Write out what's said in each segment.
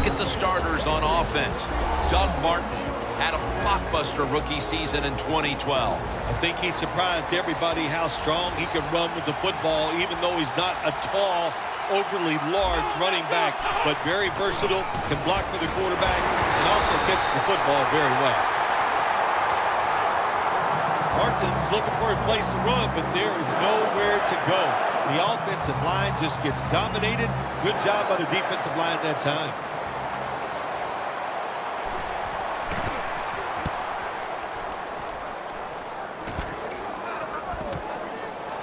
look at the starters on offense. Doug Martin had a blockbuster rookie season in 2012. I think he surprised everybody how strong he can run with the football, even though he's not a tall, overly large running back, but very versatile, can block for the quarterback, and also catch the football very well. Martin's looking for a place to run, but there is nowhere to go. The offensive line just gets dominated. Good job by the defensive line that time.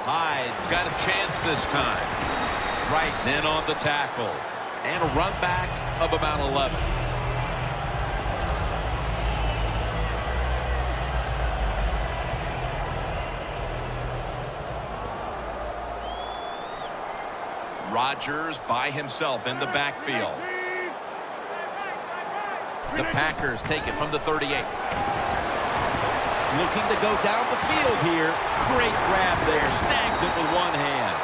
Hyde's got a chance this time. Right in on the tackle. And a run back of about 11. Rodgers by himself in the backfield. The Packers take it from the 38. Looking to go down the field here. Great grab there. Snags it with one hand.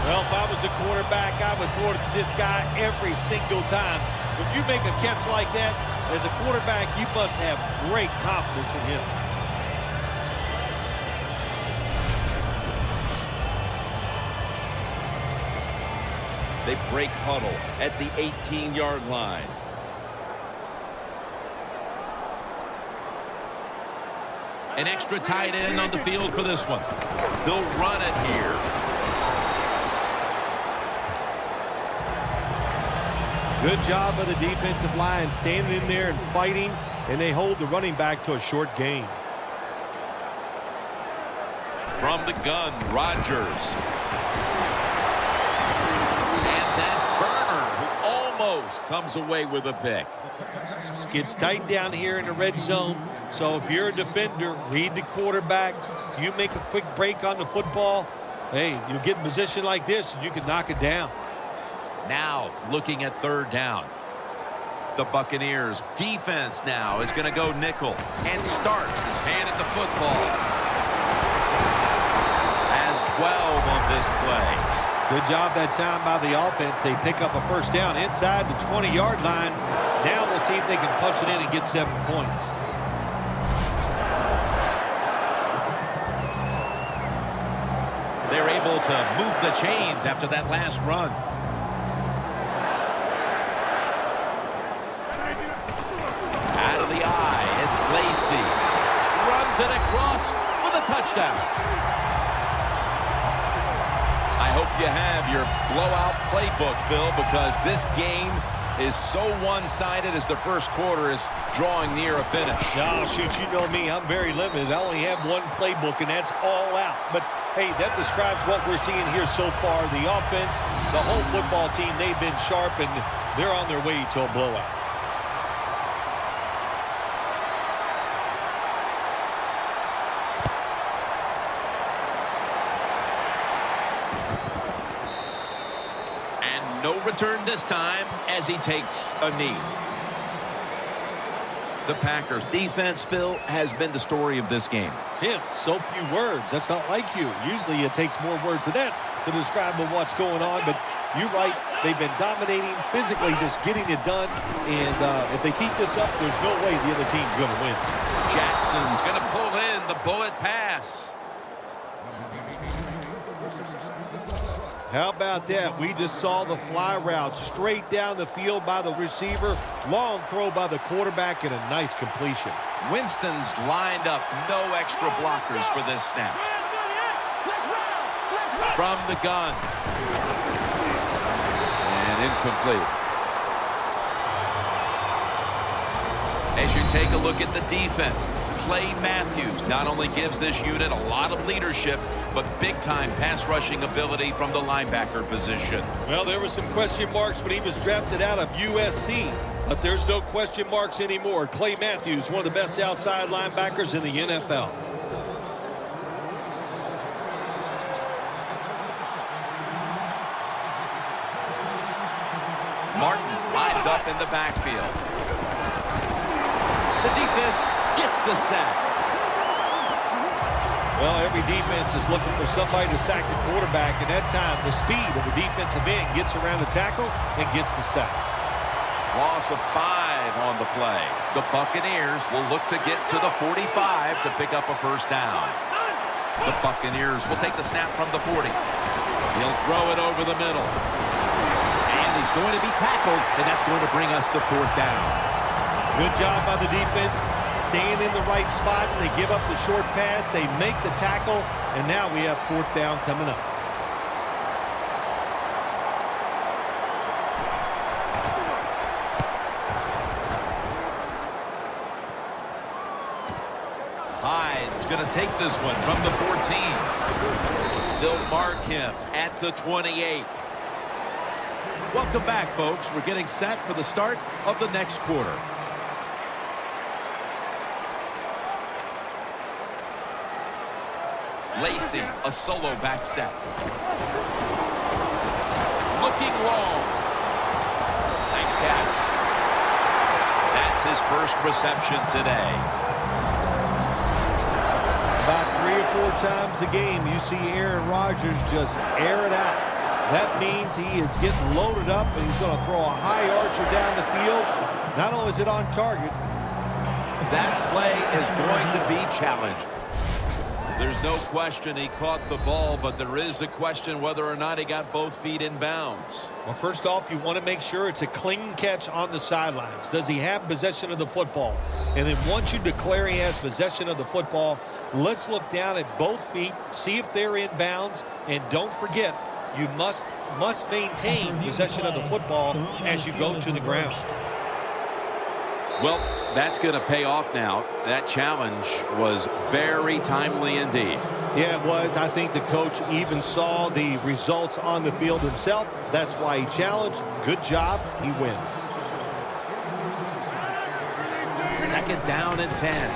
Well, if I was the quarterback, I would throw it to this guy every single time. When you make a catch like that, as a quarterback, you must have great confidence in him. They break huddle at the 18-yard line. An extra tight end on the field for this one. They'll run it here. Good job by the defensive line standing in there and fighting, and they hold the running back to a short gain. From the gun, Rodgers. Almost comes away with a pick. Gets tight down here in the red zone. So if you're a defender, read the quarterback. If you make a quick break on the football, hey, you get in position like this and you can knock it down. Now looking at third down. The Buccaneers defense now is going to go nickel. And Starks is handed the football. Has 12 on this play. Good job that time by the offense. They pick up a first down inside the 20-yard line. Now we'll see if they can punch it in and get 7 points. They're able to move the chains after that last run. Out of the eye, it's Lacy. Runs it across for the touchdown. I hope you have your blowout playbook, Phil, because this game is so one-sided as the first quarter is drawing near a finish. Oh, shoot, you know me. I'm very limited. I only have one playbook, and that's all out. But, hey, that describes what we're seeing here so far. The offense, the whole football team, they've been sharp, and they're on their way to a blowout. No return this time as he takes a knee. The Packers defense, Phil, has been the story of this game. Tim, so few words. That's not like you. Usually it takes more words than that to describe what's going on. But you're right. They've been dominating, physically just getting it done. And if they keep this up, there's no way the other team's going to win. Jackson's going to pull in the bullet pass. How about that? We just saw the fly route straight down the field by the receiver. Long throw by the quarterback and a nice completion. Winston's lined up. No extra blockers for this snap. From the gun. And incomplete. As you take a look at the defense, Clay Matthews not only gives this unit a lot of leadership, but big-time pass rushing ability from the linebacker position. Well, there were some question marks when he was drafted out of USC, but there's no question marks anymore. Clay Matthews, one of the best outside linebackers in the NFL. Martin lines up in the backfield. The defense gets the sack. Well, every defense is looking for somebody to sack the quarterback, and that time the speed of the defensive end gets around the tackle and gets the sack. Loss of 5 on the play. The Buccaneers will look to get to the 45 to pick up a first down. The Buccaneers will take the snap from the 40. He'll throw it over the middle. And he's going to be tackled, and that's going to bring us to 4th down. Good job by the defense, staying in the right spots. They give up the short pass, they make the tackle, and now we have 4th down coming up. Hyde's going to take this one from the 14. They'll mark him at the 28. Welcome back, folks. We're getting set for the start of the next quarter. Lacy, a solo back set. Looking long. Nice catch. That's his first reception today. About 3 or 4 times a game, you see Aaron Rodgers just air it out. That means he is getting loaded up, and he's going to throw a high archer down the field. Not only is it on target, that play is going to be challenged. There's no question he caught the ball, but there is a question whether or not he got both feet in bounds. well, first off, you want to make sure it's a clean catch on the sidelines. Does he have possession of the football? And then once you declare he has possession of the football, let's look down at both feet, see if they're in bounds, and don't forget, you must maintain possession of the football as you go to the ground. Well, that's going to pay off now. That challenge was very timely indeed. Yeah, it was. I think the coach even saw the results on the field himself. That's why he challenged. Good job. He wins. 2nd down and 10.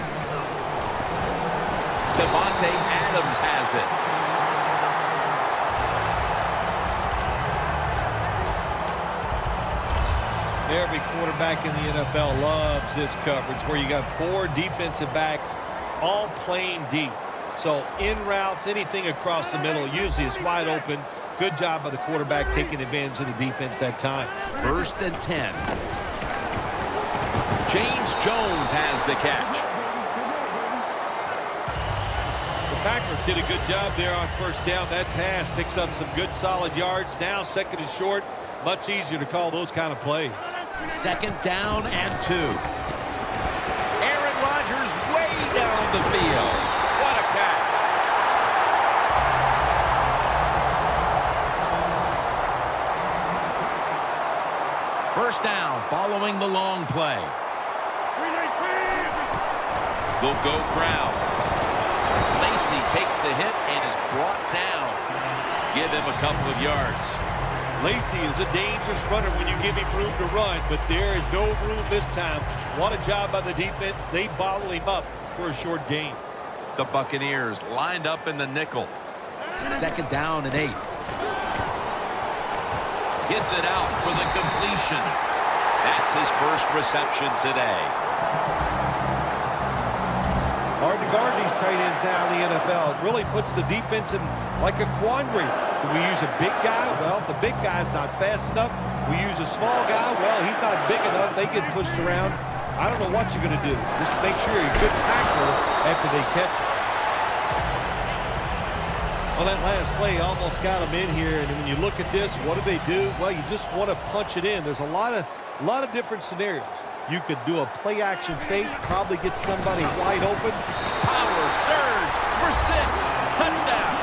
Devontae Adams has it. Every quarterback in the NFL loves this coverage where you got 4 defensive backs all playing deep. So in routes, anything across the middle usually is wide open. Good job by the quarterback taking advantage of the defense that time. 1st and 10. James Jones has the catch. The Packers did a good job there on 1st down. That pass picks up some good solid yards. Now 2nd and short. Much easier to call those kind of plays. 2nd down and 2. Aaron Rodgers way down the field. What a catch. First down following the long play. They'll go crowd. Lacy takes the hit and is brought down. Give him a couple of yards. Lacy is a dangerous runner when you give him room to run, but there is no room this time. What a job by the defense. They bottle him up for a short gain. The Buccaneers lined up in the nickel. 2nd down and 8. Gets it out for the completion. That's his first reception today. Hard to guard these tight ends now in the NFL. It really puts the defense in like a quandary. Do we use a big guy? Well, if the big guy's not fast enough. We use a small guy. Well, he's not big enough. They get pushed around. I don't know what you're going to do. Just make sure you're a good tackler after they catch it. Well, that last play almost got them in here. And when you look at this, what do? Well, you just want to punch it in. There's a lot of different scenarios. You could do a play-action fake, probably get somebody wide open. Power surge for 6. Touchdown.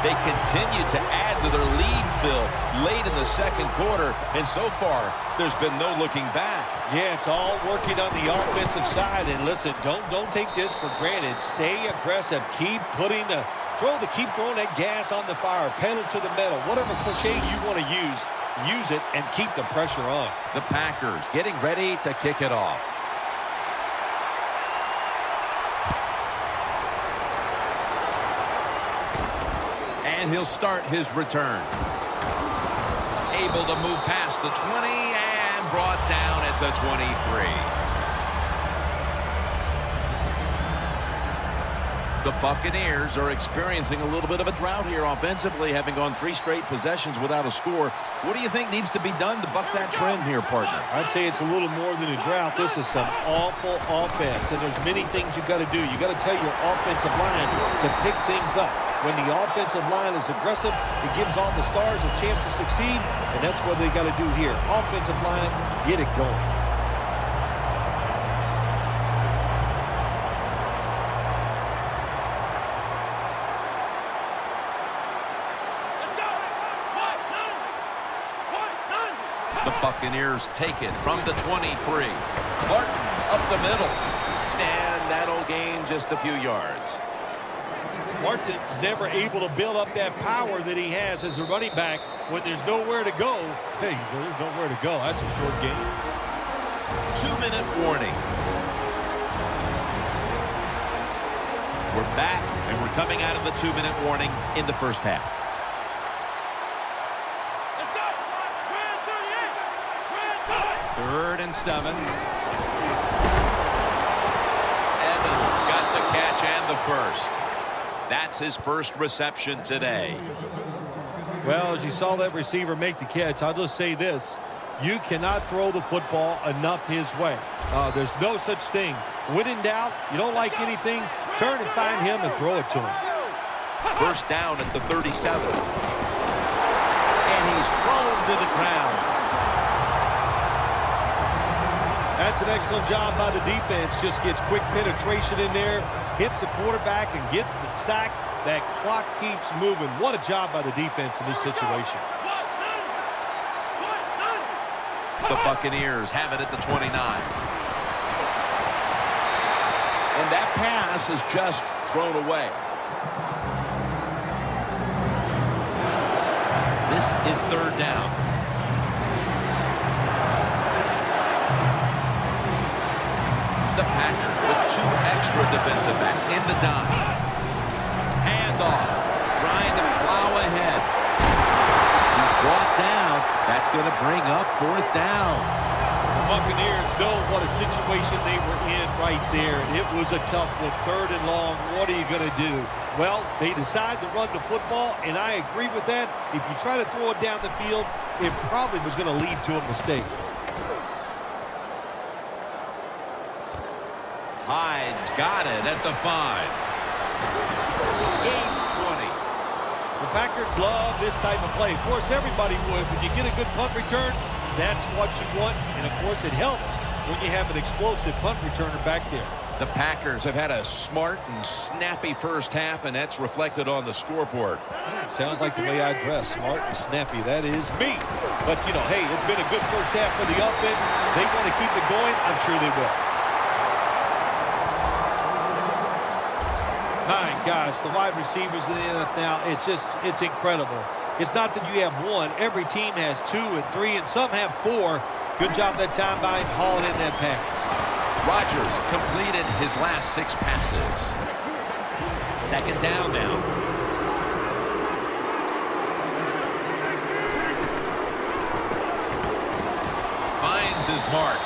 They continue to add to their lead fill late in the 2nd quarter, and so far, there's been no looking back. Yeah, it's all working on the offensive side. And listen, don't take this for granted. Stay aggressive. Keep throwing that gas on the fire. Pedal to the metal. Whatever cliche you want to use it and keep the pressure on. The Packers getting ready to kick it off. And he'll start his return. Able to move past the 20 and brought down at the 23. 2 The Buccaneers are experiencing a little bit of a drought here offensively, having gone 3 straight possessions without a score. What do you think needs to be done to buck that trend here, partner? I'd say it's a little more than a drought. This is some awful offense, and there's many things you got to do. You got to tell your offensive line to pick things up. When the offensive line is aggressive, it gives all the stars a chance to succeed, and that's what they got to do here. Offensive line, get it going. The Buccaneers take it from the 23. Martin up the middle. And that'll gain just a few yards. Martin's never able to build up that power that he has as a running back when there's nowhere to go. Hey, there's nowhere to go. That's a short game. 2-minute warning. We're back, and we're coming out of the 2-minute warning in the first half. Third and 7. Evans got the catch and the first. That's his first reception today. Well, as you saw that receiver make the catch, I'll just say this. You cannot throw the football enough his way. There's no such thing. When in doubt, you don't like anything, turn and find him and throw it to him. First down at the 37. And he's thrown to the ground. That's an excellent job by the defense. Just gets quick penetration in there, hits the quarterback, and gets the sack. That clock keeps moving. What a job by the defense in this situation. The Buccaneers have it at the 29. And that pass is just thrown away. This is third down. The Packers with 2 extra defensive backs in the dime. Handoff, trying to plow ahead. He's brought down. That's going to bring up fourth down. The Buccaneers know what a situation they were in right there. It was a tough one, 3rd and long. What are you going to do? Well, they decide to run the football, and I agree with that. If you try to throw it down the field, it probably was going to lead to a mistake. Hyde's got it at the 5. Gains 20. The Packers love this type of play. Of course, everybody would. When you get a good punt return, that's what you want. And, of course, it helps when you have an explosive punt returner back there. The Packers have had a smart and snappy first half, and that's reflected on the scoreboard. Sounds like the way I dress, smart and snappy. That is me. But, you know, hey, it's been a good first half for the offense. They want to keep it going. I'm sure they will. My gosh, the wide receivers in the NFL, it's incredible. It's not that you have one. Every team has 2 and 3, and some have 4. Good job that time by him hauling in that pass. Rodgers completed his last 6 passes. Second down now. Finds his mark.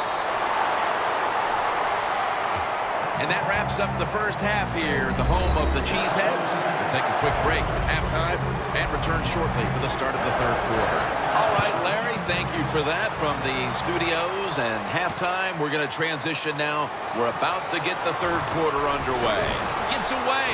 And that wraps up the first half here at the home of the Cheeseheads. We'll take a quick break, halftime, and return shortly for the start of the third quarter. All right, Larry, thank you for that from the studios. And halftime, we're going to transition now. We're about to get the third quarter underway. Gets away.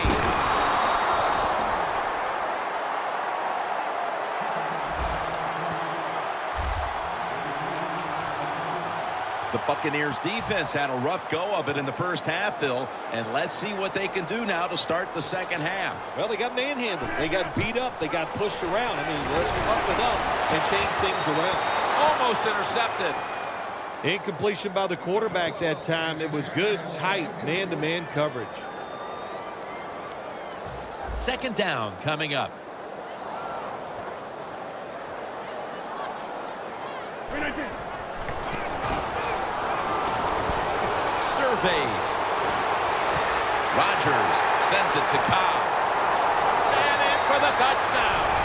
The Buccaneers defense had a rough go of it in the first half, Phil, and let's see what they can do now to start the second half. Well, they got manhandled. They got beat up. They got pushed around. I mean, let's toughen up and change things around. Almost intercepted. Incompletion by the quarterback that time. It was good, tight, man-to-man coverage. Second down coming up. Surveys. Rodgers sends it to Cobb. And in for the touchdown.